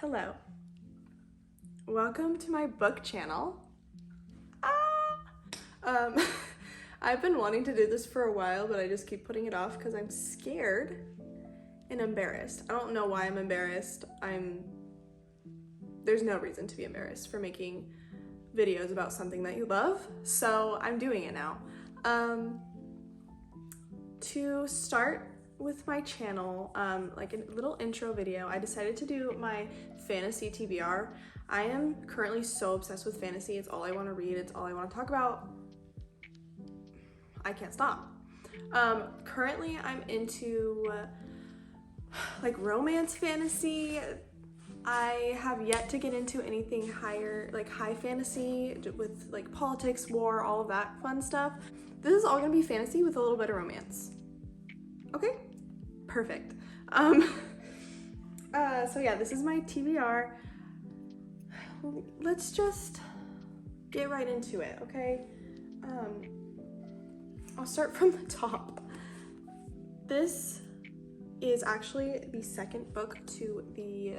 Hello. Welcome to my book channel. I've been wanting to do this for a while, but I just keep putting it off because I'm scared and embarrassed. I don't know why I'm embarrassed. There's no reason to be embarrassed for making videos about something that you love, so I'm doing it now. To start with my channel, like a little intro video, I decided to do my fantasy TBR. I am currently so obsessed with fantasy. It's all I want to read. It's all I want to talk about. I can't stop. Currently I'm into like romance fantasy. I have yet to get into anything higher, like high fantasy with like politics, war, all of that fun stuff. This is all gonna be fantasy with a little bit of romance. Okay, perfect. So yeah, this is my TBR. Let's just get right into it, okay? I'll start from the top. This is actually the second book to the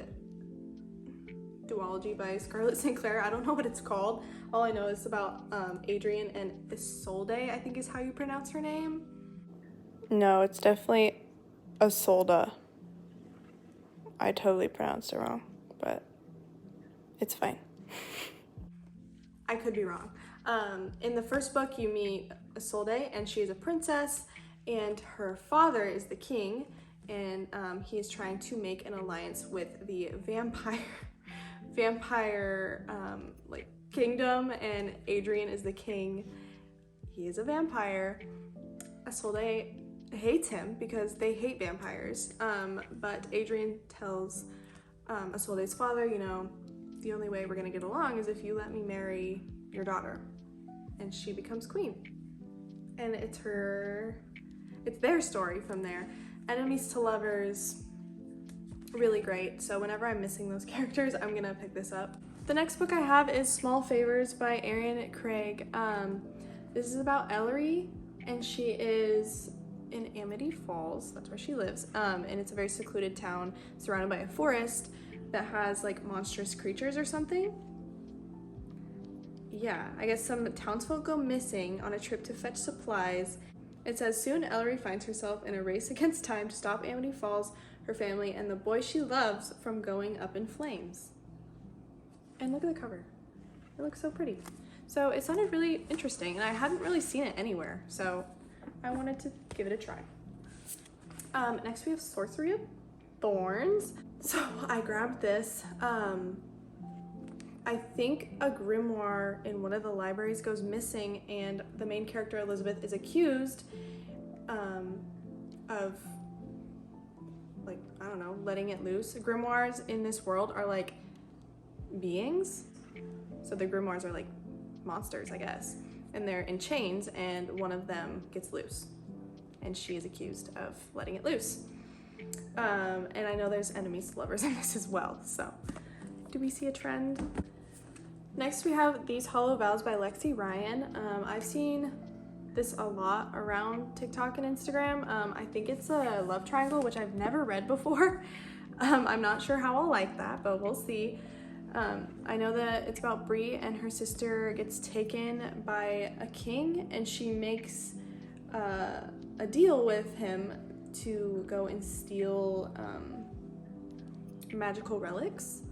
duology by Scarlett Sinclair. I don't know what it's called. All I know is about Adrian and Isolde, I think is how you pronounce her name. No, it's definitely Isolde. I totally pronounced it wrong, but it's fine. I could be wrong. In the first book, you meet Isolde, and she is a princess, and her father is the king, and he is trying to make an alliance with the vampire like kingdom, and Adrian is the king. He is a vampire. Isolde hates him because they hate vampires, but Adrian tells Isolde's father, you know, the only way we're gonna get along is if you let me marry your daughter, and she becomes queen. And it's their story from there. Enemies to lovers, really great. So whenever I'm missing those characters, I'm gonna pick this up. The next book I have is Small Favors by Erin Craig. This is about Ellery, and she is in Amity Falls, that's where she lives, and it's a very secluded town surrounded by a forest that has like monstrous creatures or something. Yeah, I guess some townsfolk go missing on a trip to fetch supplies. It says, soon Ellery finds herself in a race against time to stop Amity Falls, her family, and the boy she loves from going up in flames. And look at the cover. It looks so pretty. So it sounded really interesting, and I hadn't really seen it anywhere, so I wanted to give it a try. Next we have Sorcery of Thorns. So I grabbed this. I think a grimoire in one of the libraries goes missing, and the main character, Elizabeth, is accused of, like, I don't know, letting it loose. Grimoires in this world are like beings. So the grimoires are like monsters, I guess. And they're in chains, and one of them gets loose. And she is accused of letting it loose. And I know there's enemies to lovers in this as well, so do we see a trend? Next we have These Hollow Vows by Lexi Ryan. I've seen this a lot around TikTok and Instagram. I think it's a love triangle, which I've never read before. I'm not sure how I'll like that, but we'll see. I know that it's about Bree, and her sister gets taken by a king, and she makes a deal with him to go and steal magical relics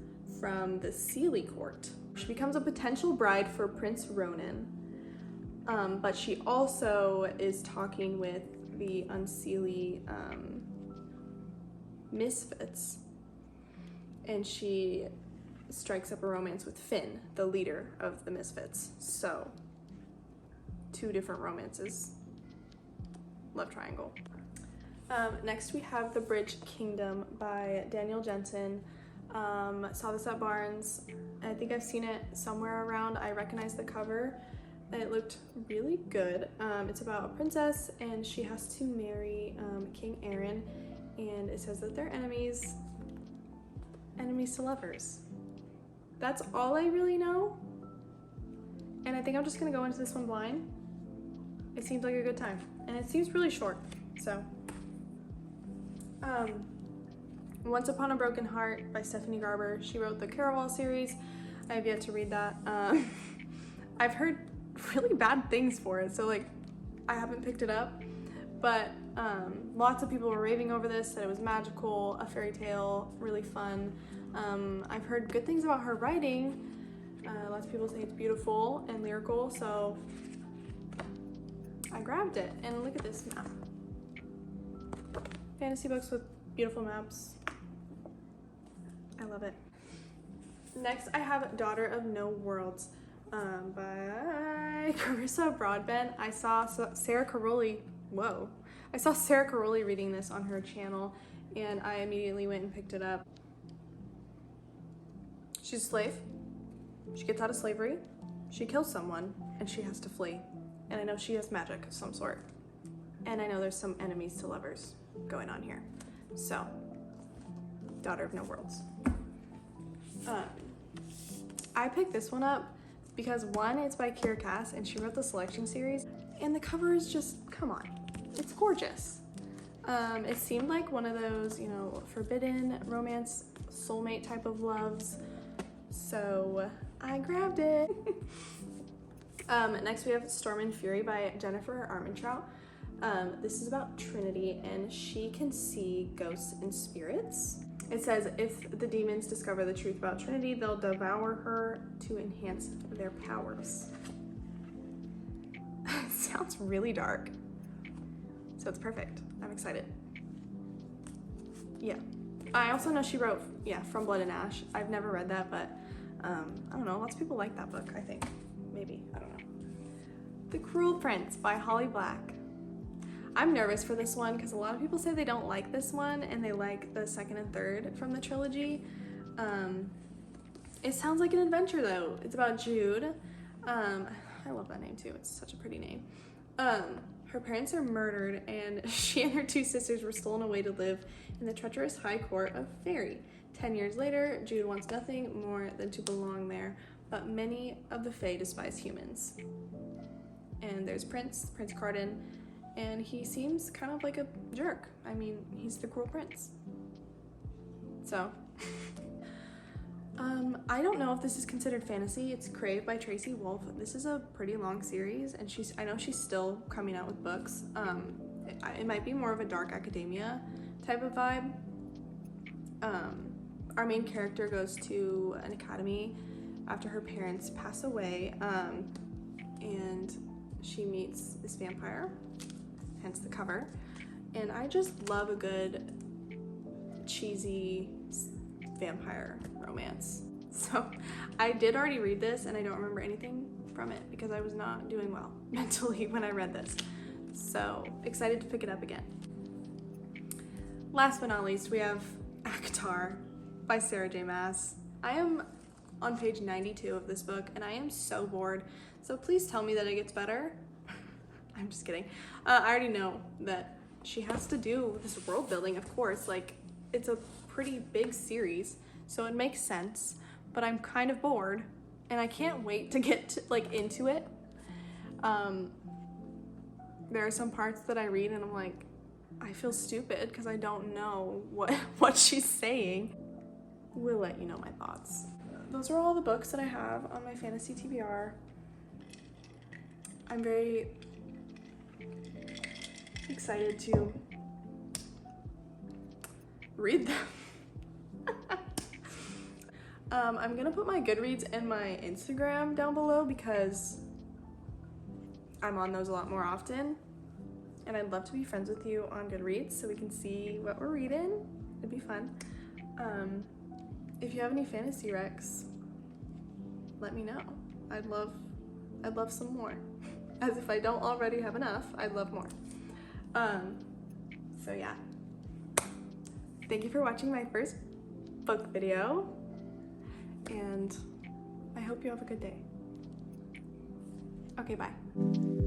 from the Sealy court. She becomes a potential bride for Prince Ronan, but she also is talking with the Unseelie misfits, and she strikes up a romance with Finn, the leader of the misfits. So, two different romances. Love triangle. Next we have The Bridge Kingdom by Daniel Jensen. Saw this at Barnes. I think I've seen it somewhere around. I recognize the cover. It looked really good. It's about a princess, and she has to marry King Aaron, and it says that they're enemies to lovers. That's all I really know, and I think I'm just gonna go into this one blind. It seems like a good time, and it seems really short, so Once Upon a Broken Heart by Stephanie Garber. She wrote the Caraval series. I have yet to read that. I've heard really bad things for it, so like I haven't picked it up, but lots of people were raving over this, that it was magical, a fairy tale, really fun. I've heard good things about her writing. Lots of people say it's beautiful and lyrical, so I grabbed it. And look at this map. Fantasy books with beautiful maps. I love it. Next, I have Daughter of No Worlds by Carissa Broadbent. I saw Sarah Caroli. Whoa. I saw Sarah Caroli reading this on her channel, and I immediately went and picked it up. She's a slave. She gets out of slavery. She kills someone, and she has to flee. And I know she has magic of some sort. And I know there's some enemies to lovers going on here. So, Daughter of No Worlds. I picked this one up because one, it's by Kira Cass, and she wrote the Selection series, and the cover is just, come on, it's gorgeous. It seemed like one of those, you know, forbidden romance, soulmate type of loves, so I grabbed it. Next we have Storm and Fury by Jennifer Armentrout. This is about Trinity, and she can see ghosts and spirits. It says if the demons discover the truth about Trinity, they'll devour her to enhance their powers. It sounds really dark, so it's perfect. I'm excited. Yeah. I also know she wrote, From Blood and Ash. I've never read that, but I don't know, lots of people like that book, I think. Maybe, I don't know. The Cruel Prince by Holly Black. I'm nervous for this one because a lot of people say they don't like this one and they like the second and third from the trilogy. It sounds like an adventure though. It's about Jude. I love that name too. It's such a pretty name. Her parents are murdered, and she and her two sisters were stolen away to live in the treacherous high court of Fairy. 10 years later, Jude wants nothing more than to belong there, but many of the Fae despise humans. And there's Prince Carden, and he seems kind of like a jerk. I mean, he's the cruel prince. So, I don't know if this is considered fantasy. It's Crave by Tracy Wolf. This is a pretty long series, and I know she's still coming out with books. It might be more of a dark academia type of vibe. Our main character goes to an academy after her parents pass away, and she meets this vampire, hence the cover. And I just love a good cheesy vampire romance. So I did already read this, and I don't remember anything from it because I was not doing well mentally when I read this. So excited to pick it up again. Last but not least, we have Akatar by Sarah J. Maas. I am on page 92 of this book, and I am so bored. So please tell me that it gets better. I'm just kidding. I already know that she has to do this world building, of course. Like, it's a pretty big series, so it makes sense. But I'm kind of bored, and I can't wait to get into it. There are some parts that I read, and I'm like, I feel stupid because I don't know what she's saying. We'll let you know my thoughts. Those are all the books that I have on my fantasy TBR. I'm very excited to read them. I'm gonna put my Goodreads and my Instagram down below because I'm on those a lot more often, and I'd love to be friends with you on Goodreads so we can see what we're reading. It'd be fun. If you have any fantasy recs, let me know. I'd love some more. As if I don't already have enough, I'd love more. So yeah. Thank you for watching my first book video, and I hope you have a good day. Okay, bye.